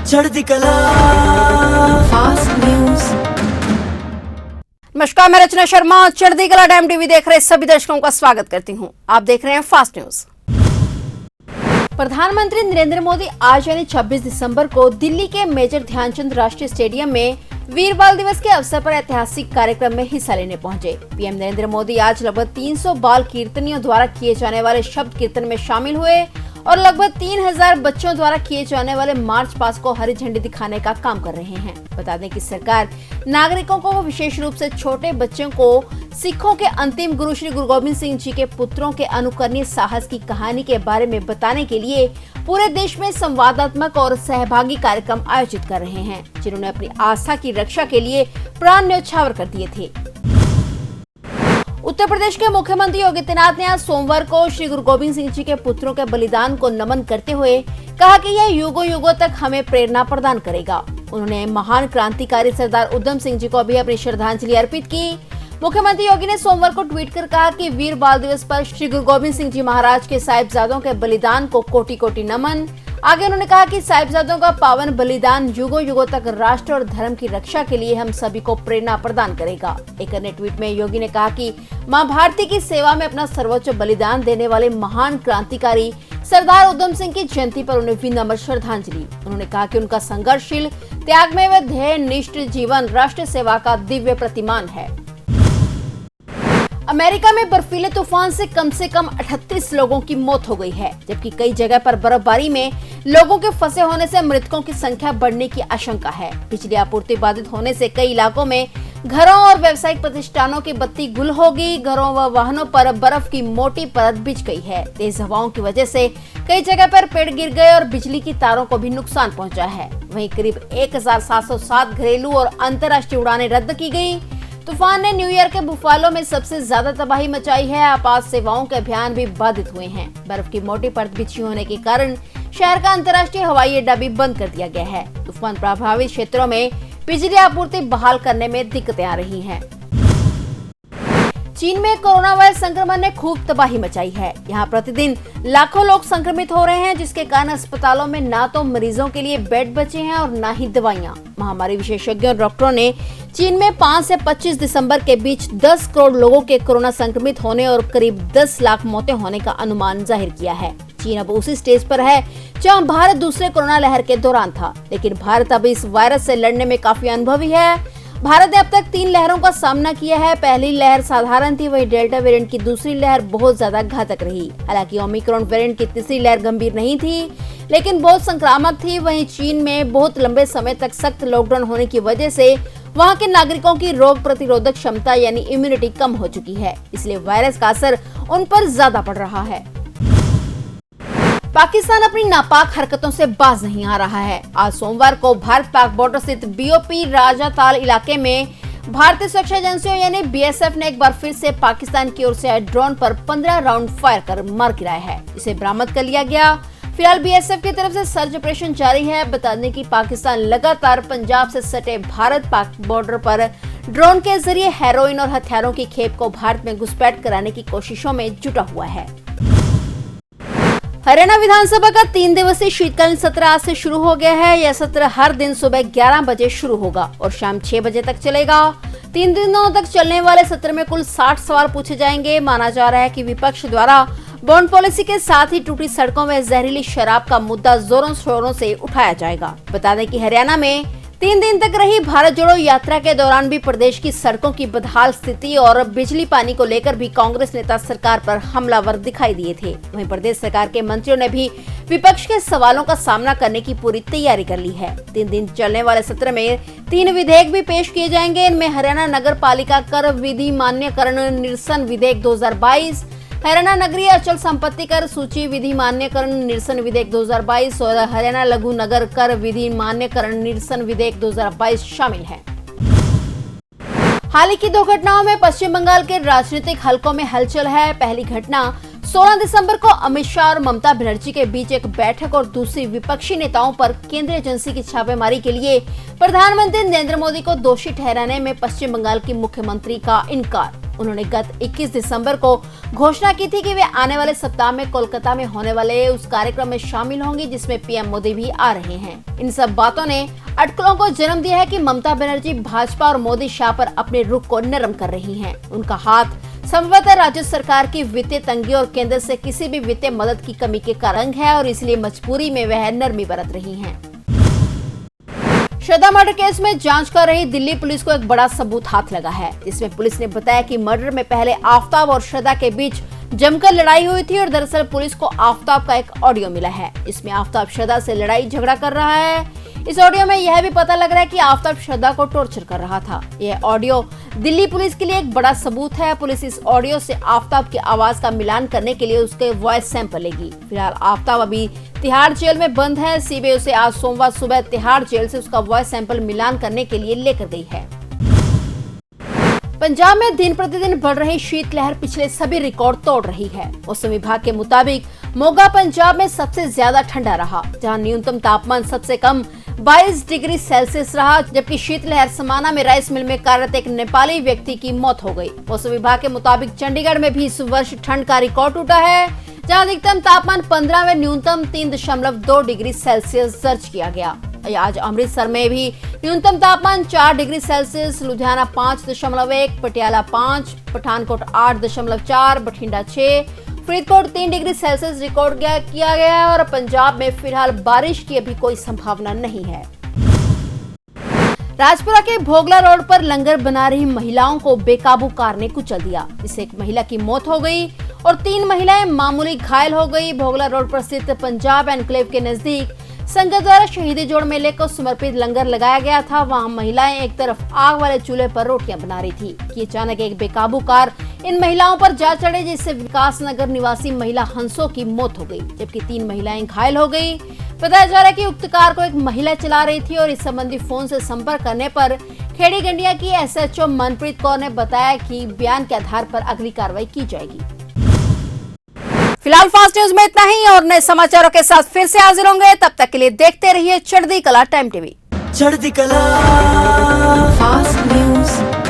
चढ़ती कला fast news. नमस्कार, मैं रचना शर्मा चढ़ती कला टाइम टीवी देख रहे सभी दर्शकों का स्वागत करती हूं। आप देख रहे हैं फास्ट न्यूज। प्रधानमंत्री नरेंद्र मोदी आज यानी 26 दिसंबर को दिल्ली के मेजर ध्यानचंद राष्ट्रीय स्टेडियम में वीर बाल दिवस के अवसर पर ऐतिहासिक कार्यक्रम में हिस्सा लेने पहुंचे। पीएम नरेंद्र मोदी आज लगभग 300 बाल कीर्तनियों द्वारा किए जाने वाले शब्द कीर्तन में शामिल हुए और लगभग 3000 बच्चों द्वारा किए जाने वाले मार्च पास्ट को हरी झंडी दिखाने का काम कर रहे हैं। बता दें कि सरकार नागरिकों को विशेष रूप से छोटे बच्चों को सिखों के अंतिम गुरु श्री गुरु गोविंद सिंह जी के पुत्रों के अनुकरणीय साहस की कहानी के बारे में बताने के लिए पूरे देश में संवादात्मक और सहभागी कार्यक्रम आयोजित कर रहे हैं, जिन्होंने अपनी आस्था की रक्षा के लिए प्राण न्यौछावर कर दिए थे। उत्तर प्रदेश के मुख्यमंत्री योगी आदित्यनाथ ने आज सोमवार को श्री गुरु गोविंद सिंह जी के पुत्रों के बलिदान को नमन करते हुए कहा कि यह युगों युगों तक हमें प्रेरणा प्रदान करेगा। उन्होंने महान क्रांतिकारी सरदार उधम सिंह जी को भी अपनी श्रद्धांजलि अर्पित की। मुख्यमंत्री योगी ने सोमवार को ट्वीट कर कहा कि वीर बाल दिवस पर श्री गुरु गोविंद सिंह जी महाराज के साहिबजादों के बलिदान को कोटि कोटि नमन। आगे उन्होंने कहा कि साहिबजादों का पावन बलिदान युगों युगों तक राष्ट्र और धर्म की रक्षा के लिए हम सभी को प्रेरणा प्रदान करेगा। एक अन्य ट्वीट में योगी ने कहा कि मां भारती की सेवा में अपना सर्वोच्च बलिदान देने वाले महान क्रांतिकारी सरदार उधम सिंह की जयंती पर उन्हें विनम्र श्रद्धांजलि। उन्होंने कहा कि उनका संघर्षशील, त्यागमय व ध्येय निष्ठ जीवन राष्ट्र सेवा का दिव्य प्रतिमान है। अमेरिका में बर्फीले तूफान से कम 38 लोगों की मौत हो गई है, जबकि कई जगह पर बर्फबारी में लोगों के फंसे होने से मृतकों की संख्या बढ़ने की आशंका है। बिजली आपूर्ति बाधित होने से कई इलाकों में घरों और व्यावसायिक प्रतिष्ठानों की बत्ती गुल हो गई। घरों व वाहनों पर बर्फ की मोटी परत बिछ गई है। तेज हवाओं की वजह से कई जगह पर पेड़ गिर गए और बिजली की तारों को भी नुकसान पहुंचा है। वहीं करीब 1707 घरेलू और अंतर्राष्ट्रीय उड़ानें रद्द की गयी। तूफान ने न्यूयॉर्क के बुफालो में सबसे ज्यादा तबाही मचाई है। आपात सेवाओं के अभियान भी बाधित हुए हैं। बर्फ की मोटी परत बिछी होने के कारण शहर का अंतर्राष्ट्रीय हवाई अड्डा भी बंद कर दिया गया है। तूफान प्रभावित क्षेत्रों में बिजली आपूर्ति बहाल करने में दिक्कतें आ रही हैं। चीन में कोरोना वायरस संक्रमण ने खूब तबाही मचाई है। यहाँ प्रतिदिन लाखों लोग संक्रमित हो रहे हैं, जिसके कारण अस्पतालों में ना तो मरीजों के लिए बेड बचे हैं और ना ही दवाइयाँ। महामारी विशेषज्ञों और डॉक्टरों ने चीन में 5 से 25 दिसंबर के बीच 10 करोड़ लोगों के कोरोना संक्रमित होने और करीब 10 लाख मौतें होने का अनुमान जाहिर किया है। चीन अब उसी स्टेज पर है जहां भारत दूसरे कोरोना लहर के दौरान था, लेकिन भारत अब इस वायरस से लड़ने में काफी अनुभवी है। भारत ने अब तक 3 लहरों का सामना किया है। पहली लहर साधारण थी, वही डेल्टा वेरिएंट की दूसरी लहर बहुत ज्यादा घातक रही। हालांकि ओमिक्रॉन वेरिएंट की तीसरी लहर गंभीर नहीं थी, लेकिन बहुत संक्रामक थी। वहीं चीन में बहुत लंबे समय तक सख्त लॉकडाउन होने की वजह से वहां के नागरिकों की रोग प्रतिरोधक क्षमता यानी इम्यूनिटी कम हो चुकी है, इसलिए वायरस का असर उन पर ज्यादा पड़ रहा है। पाकिस्तान अपनी नापाक हरकतों से बाज नहीं आ रहा है। आज सोमवार को भारत पाक बॉर्डर स्थित बीओपी राजाताल इलाके में भारतीय सुरक्षा एजेंसियों यानी बीएसएफ ने एक बार फिर से पाकिस्तान की ओर से आए ड्रोन पर 15 राउंड फायर कर मार गिराया है। इसे बरामद कर लिया गया। फिलहाल बीएसएफ की तरफ से सर्च ऑपरेशन जारी है। बता दें कि पाकिस्तान लगातार पंजाब से सटे भारत पाक बॉर्डर पर ड्रोन के जरिए हेरोइन और हथियारों की खेप को भारत में घुसपैठ कराने की कोशिशों में जुटा हुआ है। हरियाणा विधानसभा का 3 दिवसीय शीतकालीन सत्र आज से शुरू हो गया है। यह सत्र हर दिन सुबह 11 बजे शुरू होगा और शाम 6 बजे तक चलेगा। 3 दिनों तक चलने वाले सत्र में कुल 60 सवाल पूछे जाएंगे। माना जा रहा है कि विपक्ष द्वारा बॉन्ड पॉलिसी के साथ ही टूटी सड़कों में जहरीली शराब का मुद्दा जोरों शोरों से उठाया जाएगा। बता दें कि हरियाणा में 3 दिन तक रही भारत जोड़ो यात्रा के दौरान भी प्रदेश की सड़कों की बदहाल स्थिति और बिजली पानी को लेकर भी कांग्रेस नेता सरकार पर हमलावर दिखाई दिए थे। वहीं प्रदेश सरकार के मंत्रियों ने भी विपक्ष के सवालों का सामना करने की पूरी तैयारी कर ली है। 3 दिन चलने वाले सत्र में 3 विधेयक भी पेश किए जाएंगे। इनमें हरियाणा नगर पालिका कर विधि मान्यकरण निरसन विधेयक 2022, हरियाणा नगरीय अचल संपत्ति कर सूची विधि मान्यकरण निरसन विधेयक 2022 और हरियाणा लघु नगर कर विधि मान्यकरण निरसन विधेयक 2022 शामिल है। हाल ही की 2 घटनाओं में पश्चिम बंगाल के राजनीतिक हलकों में हलचल है। पहली घटना 16 दिसंबर को अमित शाह और ममता बनर्जी के बीच एक बैठक और दूसरी विपक्षी नेताओं पर केंद्रीय एजेंसी की छापेमारी के लिए प्रधानमंत्री नरेंद्र मोदी को दोषी ठहराने में पश्चिम बंगाल की मुख्यमंत्री का इनकार। उन्होंने गत 21 दिसंबर को घोषणा की थी कि वे आने वाले सप्ताह में कोलकाता में होने वाले उस कार्यक्रम में शामिल होंगी जिसमें पीएम मोदी भी आ रहे हैं। इन सब बातों ने अटकलों को जन्म दिया है कि ममता बनर्जी भाजपा और मोदी शाह पर अपने रुख को नरम कर रही हैं। उनका हाथ संभवतः राज्य सरकार की वित्तीय तंगी और केंद्र से किसी भी वित्तीय मदद की कमी के कारण है और इसलिए मजबूरी में वह नरमी बरत रही हैं। श्रद्धा मर्डर केस में जांच कर रही दिल्ली पुलिस को एक बड़ा सबूत हाथ लगा है। इसमें पुलिस ने बताया कि मर्डर में पहले आफताब और श्रद्धा के बीच जमकर लड़ाई हुई थी और दरअसल पुलिस को आफताब का एक ऑडियो मिला है। इसमें आफताब श्रद्धा से लड़ाई झगड़ा कर रहा है। इस ऑडियो में यह भी पता लग रहा है कि आफताब श्रद्धा को टॉर्चर कर रहा था। यह ऑडियो दिल्ली पुलिस के लिए एक बड़ा सबूत है। पुलिस इस ऑडियो से आफताब की आवाज का मिलान करने के लिए उसके वॉइस सैंपल लेगी। फिलहाल आफताब अभी तिहाड़ जेल में बंद है। सीबीआई उसे आज सोमवार सुबह तिहाड़ जेल से उसका वॉइस सैंपल मिलान करने के लिए लेकर गई है। पंजाब में दिन प्रतिदिन बढ़ रही शीतलहर पिछले सभी रिकॉर्ड तोड़ रही है। मौसम विभाग के मुताबिक मोगा पंजाब में सबसे ज्यादा ठंडा रहा, जहां न्यूनतम तापमान सबसे कम 22 डिग्री सेल्सियस रहा, जबकि शीतलहर समाना में राइस मिल में कार्यरत एक नेपाली व्यक्ति की मौत हो गई। मौसम विभाग के मुताबिक चंडीगढ़ में भी इस वर्ष ठंड का रिकॉर्ड टूटा है, जहां अधिकतम तापमान 15 व न्यूनतम 3.2 डिग्री सेल्सियस दर्ज किया गया। आज अमृतसर में भी न्यूनतम तापमान 4 degree Celsius, Ludhiana 5.1, Patiala 5, Pathankot 8.4, Bathinda 6, Faridkot 3 degree Celsius record किया गया है और पंजाब में फिलहाल बारिश की अभी कोई संभावना नहीं है। राजपुरा के भोगला रोड पर लंगर बना रही महिलाओं को बेकाबू कार ने कुचल दिया। इससे एक महिला की मौत हो गई और 3 महिलाएं मामूली घायल हो गई। भोगला रोड पर स्थित पंजाब एनक्लेव के नजदीक संगत द्वारा शहीदी जोड़ मेले को समर्पित लंगर लगाया गया था। वहां महिलाएं एक तरफ आग वाले चूल्हे पर रोटियां बना रही थी कि अचानक एक बेकाबू कार इन महिलाओं पर जा चढ़े, जिससे विकास नगर निवासी महिला हंसो की मौत हो गई, जबकि 3 महिलाएं घायल हो गई। बताया जा रहा है कि उक्त कार को एक महिला चला रही थी और इस संबंधी फोन से संपर्क करने पर खेड़ी गंडिया की एसएचओ मनप्रीत कौर ने बताया कि बयान के आधार पर अगली कार्रवाई की जाएगी। फिलहाल फास्ट न्यूज में इतना ही और नए समाचारों के साथ फिर से हाजिर होंगे। तब तक के लिए देखते रहिए चढ़ती कला टाइम टीवी। चढ़ती कला फास्ट न्यूज।